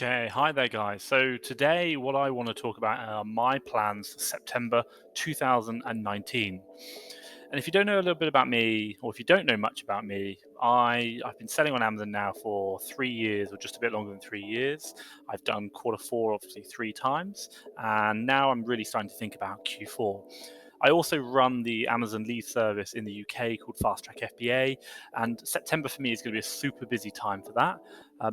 Okay, hi there, guys. So today, what I want to talk about are my plans for September 2019. And if you don't know a little bit about me, or if you don't know much about me, I've been selling on Amazon now for 3 years, or just a bit longer than 3 years. I've done quarter four, obviously, three times, and now I'm really starting to think about Q4. I also run the Amazon lead service in the UK called Fast Track FBA, and September for me is going to be a super busy time for that.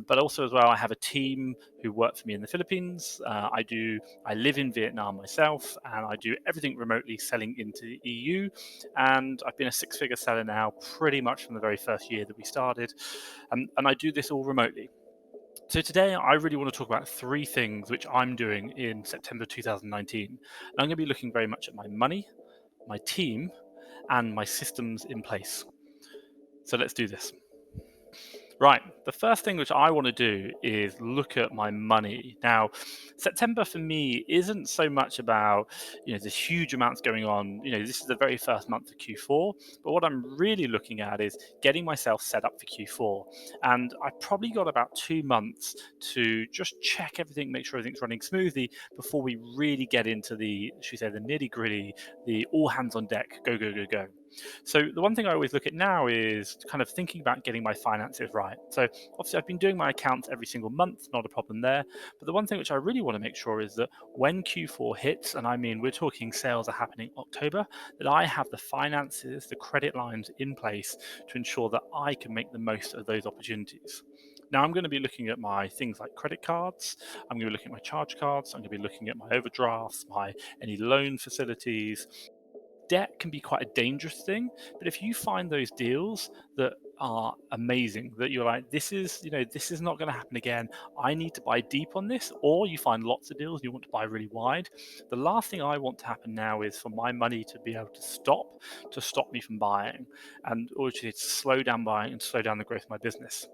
But also as well, I have a team who work for me in the Philippines. I live in Vietnam myself, and I do everything remotely, selling into the EU. And I've been a six-figure seller now, pretty much from the very first year that we started, and I do this all remotely. So today, I really want to talk about three things which I'm doing in September 2019. And I'm going to be looking very much at my money, my team, and my systems in place. So let's do this. Right, the first thing which I want to do is look at my money. Now, September for me isn't so much about, there's huge amounts going on. This is the very first month of Q4, but what I'm really looking at is getting myself set up for Q4. And I probably got about 2 months to just check everything, make sure everything's running smoothly before we really get into the, should we say, the nitty gritty, the all hands on deck, go, go, go, go. So the one thing I always look at now is kind of thinking about getting my finances right. So obviously I've been doing my accounts every single month, not a problem there. But the one thing which I really want to make sure is that when Q4 hits, and I mean we're talking sales are happening October, that I have the finances, the credit lines in place to ensure that I can make the most of those opportunities. Now I'm going to be looking at my things like credit cards. I'm going to be looking at my charge cards. I'm going to be looking at my overdrafts, my any loan facilities. Debt can be quite a dangerous thing, but if you find those deals that are amazing, that you're like, this is not going to happen again, I need to buy deep on this, or you find lots of deals and you want to buy really wide, the last thing I want to happen now is for my money to be able to stop me from buying, and or to slow down buying and slow down the growth of my business.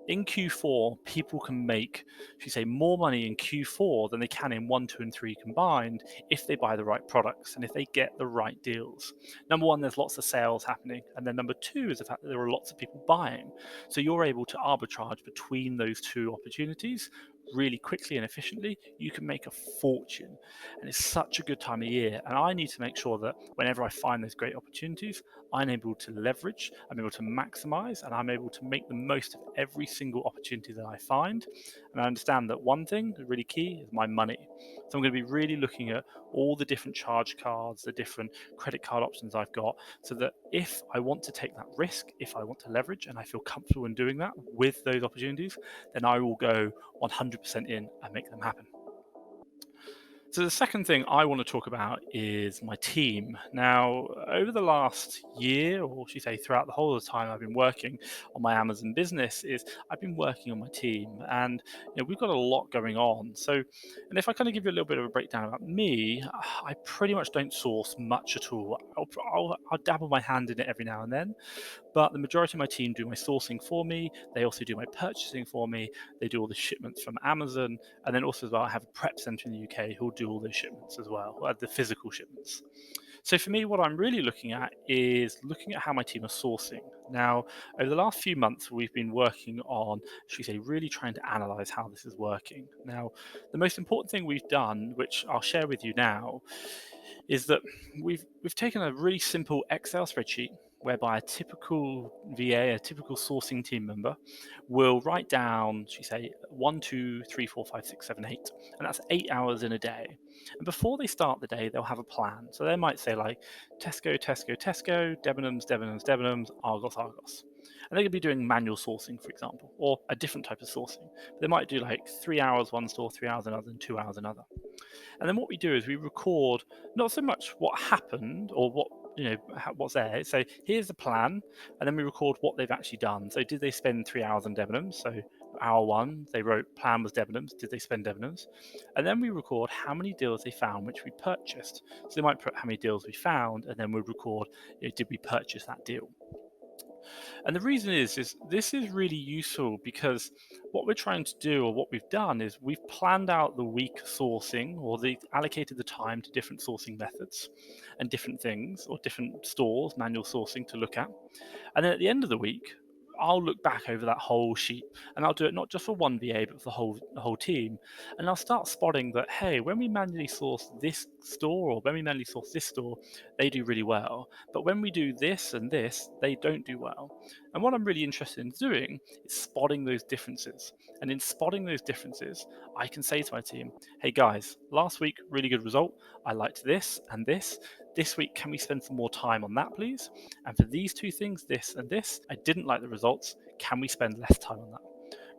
In Q4, people can make, if you say, more money in Q4 than they can in one, two, and three combined if they buy the right products and if they get the right deals. Number one, there's lots of sales happening. And then number two is the fact that there are lots of people buying. So you're able to arbitrage between those two opportunities really quickly and efficiently. You can make a fortune. And it's such a good time of year. And I need to make sure that whenever I find those great opportunities, I'm able to leverage, I'm able to maximize, and I'm able to make the most of every single opportunity that I find. And I understand that one thing really key is my money. So I'm going to be really looking at all the different charge cards, the different credit card options I've got, so that if I want to take that risk, if I want to leverage, and I feel comfortable in doing that with those opportunities, then I will go 100% in and make them happen. So the second thing I want to talk about is my team. Now, over the last year, or should I say throughout the whole of the time I've been working on my Amazon business, is I've been working on my team, and we've got a lot going on. So, and if I kind of give you a little bit of a breakdown about me, I pretty much don't source much at all. I'll dabble my hand in it every now and then, but the majority of my team do my sourcing for me. They also do my purchasing for me. They do all the shipments from Amazon. And then also as well, I have a prep center in the UK who'll do all those shipments as well, the physical shipments. So for me, what I'm really looking at is looking at how my team are sourcing. Now, over the last few months, we've been working on, should we say, really trying to analyze how this is working. Now, the most important thing we've done, which I'll share with you now, is that we've taken a really simple Excel spreadsheet whereby a typical VA, a typical sourcing team member, will write down, should we say, 1, 2, 3, 4, 5, 6, 7, 8, and that's 8 hours in a day. And before they start the day, they'll have a plan. So they might say like Tesco, Tesco, Tesco, Debenhams, Debenhams, Debenhams, Argos, Argos. And they could be doing manual sourcing, for example, or a different type of sourcing. They might do like 3 hours one store, 3 hours another, and 2 hours another. And then what we do is we record not so much what happened or what's there. So here's the plan, and then we record what they've actually done. So did they spend 3 hours on Debenhams? So hour one, they wrote plan was Debenhams. Did they spend Debenhams? And then we record how many deals they found which we purchased. So they might put how many deals we found, and then we record did we purchase that deal. And the reason is this is really useful because what we're trying to do, or what we've done, is we've planned out the week sourcing, or the allocated the time to different sourcing methods and different things, or different stores, manual sourcing to look at. And then at the end of the week, I'll look back over that whole sheet, and I'll do it not just for one VA, but for the whole team. And I'll start spotting that, hey, when we manually source this store, or when we manually source this store, they do really well. But when we do this and this, they don't do well. And what I'm really interested in doing is spotting those differences. And in spotting those differences, I can say to my team, hey guys, last week, really good result. I liked this and this. This week, can we spend some more time on that, please? And for these two things, this and this, I didn't like the results. Can we spend less time on that?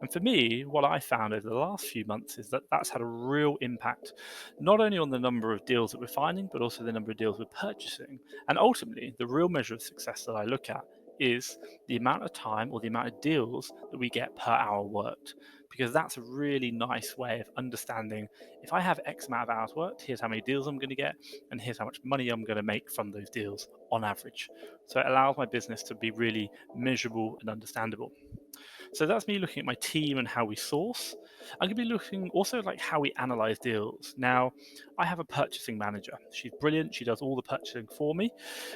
And for me, what I found over the last few months is that that's had a real impact, not only on the number of deals that we're finding, but also the number of deals we're purchasing. And ultimately, the real measure of success that I look at is the amount of time or the amount of deals that we get per hour worked. Because that's a really nice way of understanding if I have X amount of hours worked, here's how many deals I'm going to get, and here's how much money I'm going to make from those deals on average. So it allows my business to be really measurable and understandable. So that's me looking at my team and how we source. I'm going to be looking also like how we analyze deals. Now, I have a purchasing manager. She's brilliant. She does all the purchasing for me,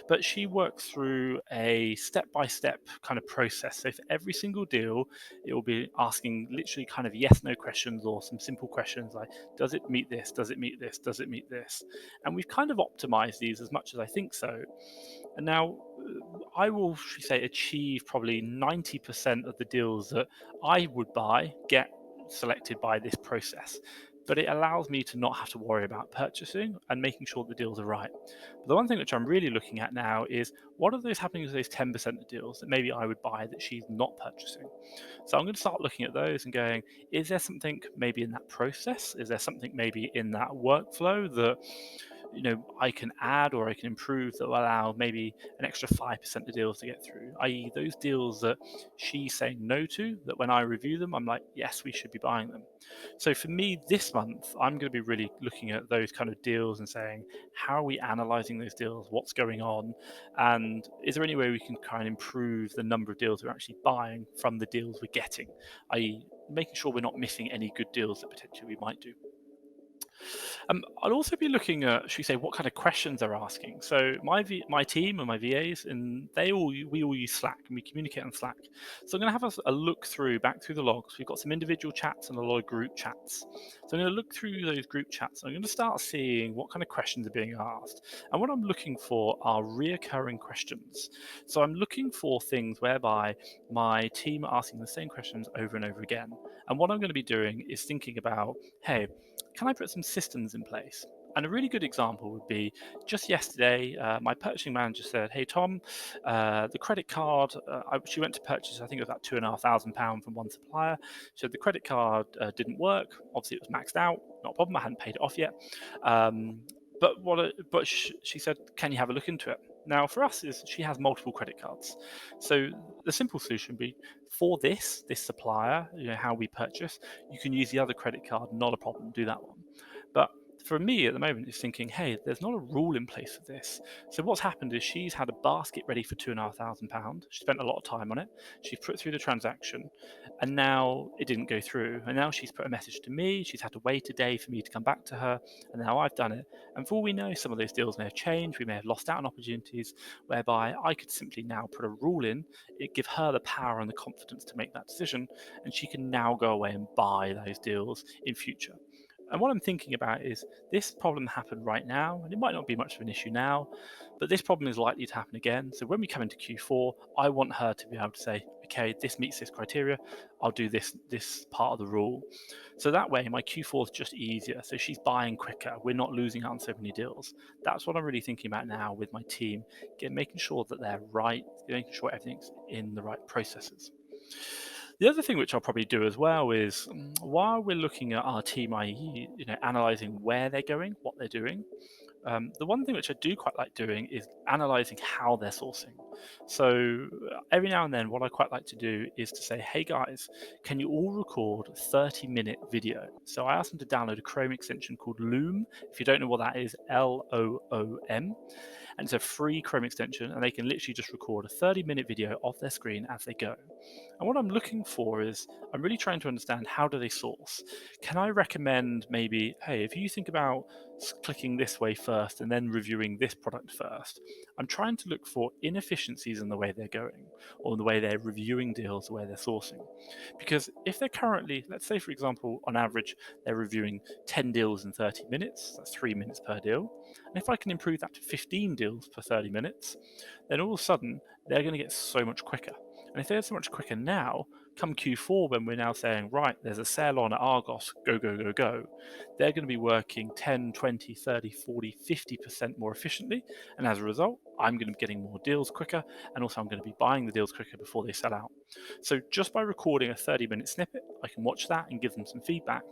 but she works through a step-by-step kind of process. So for every single deal, it will be asking literally kind of yes/no questions or some simple questions like, does it meet this? Does it meet this? Does it meet this? And we've kind of optimized these as much as I think so. And now I will, should we say, achieve probably 90% of the deals that I would buy get selected by this process. But it allows me to not have to worry about purchasing and making sure the deals are right. But the one thing which I'm really looking at now is what are those happening to those 10% of deals that maybe I would buy that she's not purchasing? So I'm going to start looking at those and going, is there something maybe in that process? Is there something maybe in that workflow that I can add or I can improve that will allow maybe an extra 5% of deals to get through, i.e., those deals that she's saying no to, that when I review them, I'm like, yes, we should be buying them. So for me this month, I'm going to be really looking at those kind of deals and saying, how are we analyzing those deals? What's going on? And is there any way we can kind of improve the number of deals we're actually buying from the deals we're getting, i.e., making sure we're not missing any good deals that potentially we might do. I'll also be looking at, should we say, what kind of questions they're asking. So my team and my VAs, and we all use Slack and we communicate on Slack. So I'm going to have a look back through the logs. We've got some individual chats and a lot of group chats. So I'm going to look through those group chats. I'm going to start seeing what kind of questions are being asked. And what I'm looking for are reoccurring questions. So I'm looking for things whereby my team are asking the same questions over and over again. And what I'm going to be doing is thinking about, hey, can I put some systems in place? And a really good example would be just yesterday, my purchasing manager said, hey, Tom, the credit card, she went to purchase, I think it was about £2,500 from one supplier. So the credit card didn't work. Obviously, it was maxed out. Not a problem. I hadn't paid it off yet. But she said, can you have a look into it? Now, for us, is she has multiple credit cards. So the simple solution would be for this supplier, how we purchase, you can use the other credit card, not a problem, do that one. But for me at the moment, it's thinking, hey, there's not a rule in place for this. So what's happened is she's had a basket ready for £2,500. She spent a lot of time on it. She put it through the transaction, and now it didn't go through. And now she's put a message to me. She's had to wait a day for me to come back to her, and now I've done it. And for all we know, some of those deals may have changed. We may have lost out on opportunities whereby I could simply now put a rule in, it give her the power and the confidence to make that decision, and she can now go away and buy those deals in future. And what I'm thinking about is this problem happened right now, and it might not be much of an issue now, but this problem is likely to happen again. So when we come into Q4, I want her to be able to say, okay, this meets this criteria, I'll do this part of the rule. So that way, my Q4 is just easier. So she's buying quicker. We're not losing out on so many deals. That's what I'm really thinking about now with my team, making sure that they're right, making sure everything's in the right processes. The other thing which I'll probably do as well is while we're looking at our team, i.e., analyzing where they're going, what they're doing. The one thing which I do quite like doing is analyzing how they're sourcing. So every now and then, what I quite like to do is to say, hey guys, can you all record a 30-minute video? So I asked them to download a Chrome extension called Loom. If you don't know what that is, Loom. And it's a free Chrome extension, and they can literally just record a 30-minute video off their screen as they go. And what I'm looking for is I'm really trying to understand how do they source. Can I recommend maybe, hey, if you think about clicking this way first and then reviewing this product first. I'm trying to look for inefficiencies in the way they're going or the way they're reviewing deals, the way they're sourcing. Because if they're currently, let's say, for example, on average, they're reviewing 10 deals in 30 minutes, that's 3 minutes per deal. And if I can improve that to 15 deals per 30 minutes, then all of a sudden they're going to get so much quicker. And if they're so much quicker now, come Q4, when we're now saying, right, there's a sale on at Argos, go, go, go, go, they're going to be working 10, 20, 30, 40, 50% more efficiently. And as a result, I'm going to be getting more deals quicker. And also, I'm going to be buying the deals quicker before they sell out. So just by recording a 30-minute snippet, I can watch that and give them some feedback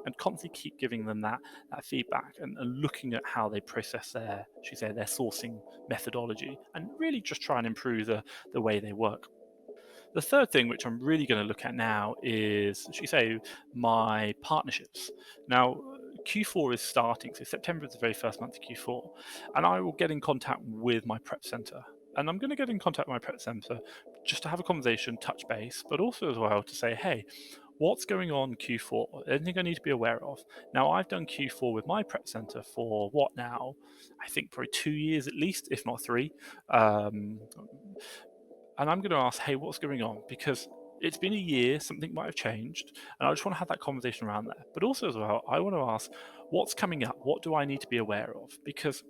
and constantly keep giving them that feedback and looking at how they process their, should we say, their sourcing methodology and really just try and improve the way they work. The third thing, which I'm really going to look at now, is, should we say, my partnerships. Now, Q4 is starting, so September is the very first month of Q4, and I will get in contact with my prep center. And I'm going to get in contact with my prep center just to have a conversation, touch base, but also as well to say, hey, what's going on Q4? Anything I need to be aware of? Now, I've done Q4 with my prep center for what now? I think probably 2 years at least, if not 3. And I'm going to ask, hey, what's going on? Because it's been a year, something might have changed, and I just want to have that conversation around there. But also as well, I want to ask, what's coming up? What do I need to be aware of? Because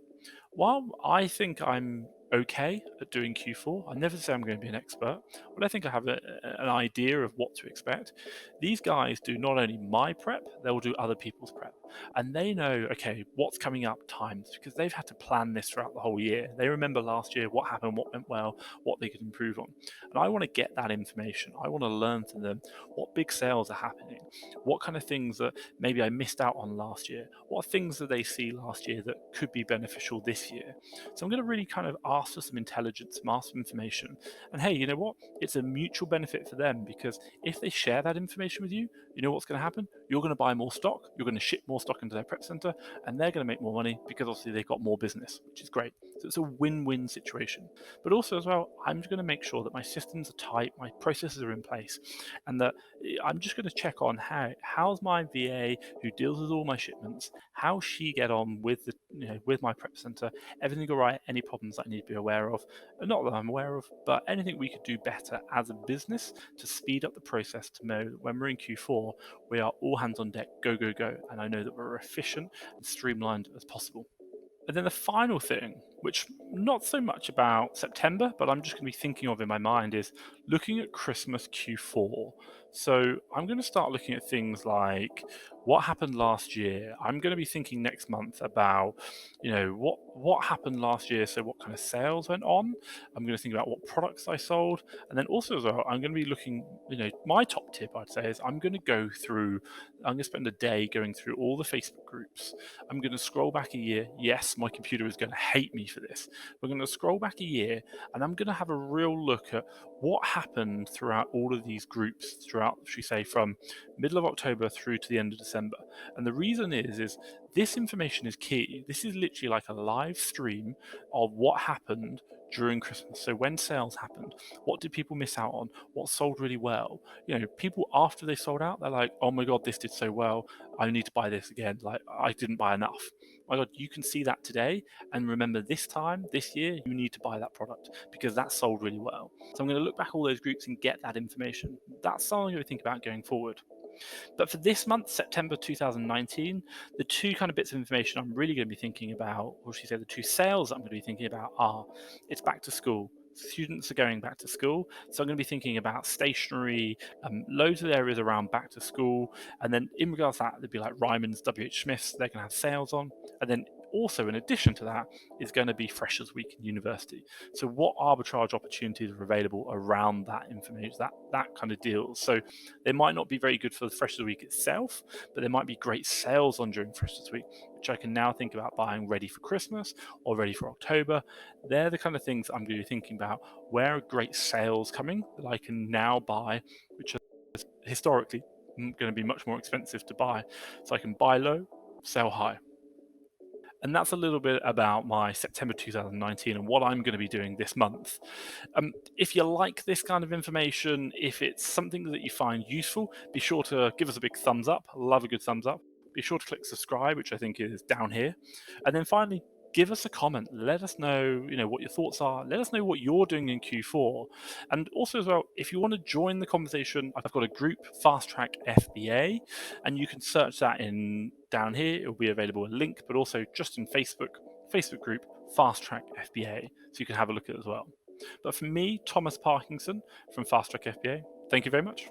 while I think I'm okay at doing Q4, I never say I'm going to be an expert, but I think I have an idea of what to expect. These guys do not only my prep, they'll do other people's prep. And they know, okay, what's coming up times, because they've had to plan this throughout the whole year. They remember last year what happened, what went well, what they could improve on. And I want to get that information. I want to learn from them what big sales are happening, what kind of things that maybe I missed out on last year, what things that they see last year that could be beneficial this year. So I'm going to really kind of ask for some intelligence, ask for information. And hey, you know what? It's a mutual benefit for them, because if they share that information with you, you know what's going to happen? You're going to buy more stock, you're going to ship more stock into their prep center, and they're going to make more money because obviously they've got more business, which is great. So it's a win-win situation. But also as well, I'm going to make sure that my systems are tight, my processes are in place, and that I'm just going to check on how's my VA who deals with all my shipments, how she get on with the with my prep center, everything all right, any problems that I need to be aware of, not that I'm aware of, but anything we could do better as a business to speed up the process, to know that when we're in Q4, we are all hands on deck, go, go, go, and I know that we're efficient and streamlined as possible. And then the final thing, which not so much about September, but I'm just going to be thinking of in my mind, is looking at Christmas Q4. So I'm going to start looking at things like what happened last year. I'm going to be thinking next month about, what happened last year. So what kind of sales went on. I'm going to think about what products I sold, and then also as well, I'm going to be looking. My top tip I'd say is I'm going to go through. I'm going to spend a day going through all the Facebook groups. I'm going to scroll back a year. Yes, my computer is going to hate me for this. We're going to scroll back a year, and I'm going to have a real look at what happened throughout all of these groups throughout, should we say, from middle of October through to the end of December. And the reason is this information is key. This is literally like a live stream of what happened during Christmas. So when sales happened, what did people miss out on? What sold really well? People after they sold out, they're like, oh my God, this did so well. I need to buy this again. Like, I didn't buy enough. My God, you can see that today. And remember, this time, this year, you need to buy that product because that sold really well. So I'm going to look back all those groups and get that information. That's something I'm going to think about going forward. But for this month, September 2019, the two kind of bits of information I'm really going to be thinking about, or should I say the two sales I'm going to be thinking about, are it's back to school. Students are going back to school. So I'm going to be thinking about stationery, loads of areas around back to school. And then in regards to that, there'd be like Ryman's, WH Smith's, they're going to have sales on. And then also in addition to that is going to be Freshers Week in university. So what arbitrage opportunities are available around that information, that kind of deals. So they might not be very good for the Freshers Week itself, but there might be great sales on during Freshers Week, which I can now think about buying ready for Christmas or ready for October. They're the kind of things I'm going to be thinking about. Where are great sales coming that I can now buy, which are historically going to be much more expensive to buy. So I can buy low, sell high. And that's a little bit about my September 2019 and what I'm going to be doing this month. If you like this kind of information, if it's something that you find useful, be sure to give us a big thumbs up. Love a good thumbs up. be sure to click subscribe, which I think is down here. And then finally, give us a comment. Let us know, what your thoughts are. Let us know what you're doing in Q4. And also as well, if you want to join the conversation, I've got a group, Fast Track FBA, and you can search that in down here. It will be available a link, but also just in Facebook group, Fast Track FBA, so you can have a look at it as well. But for me, Thomas Parkinson from Fast Track FBA, thank you very much.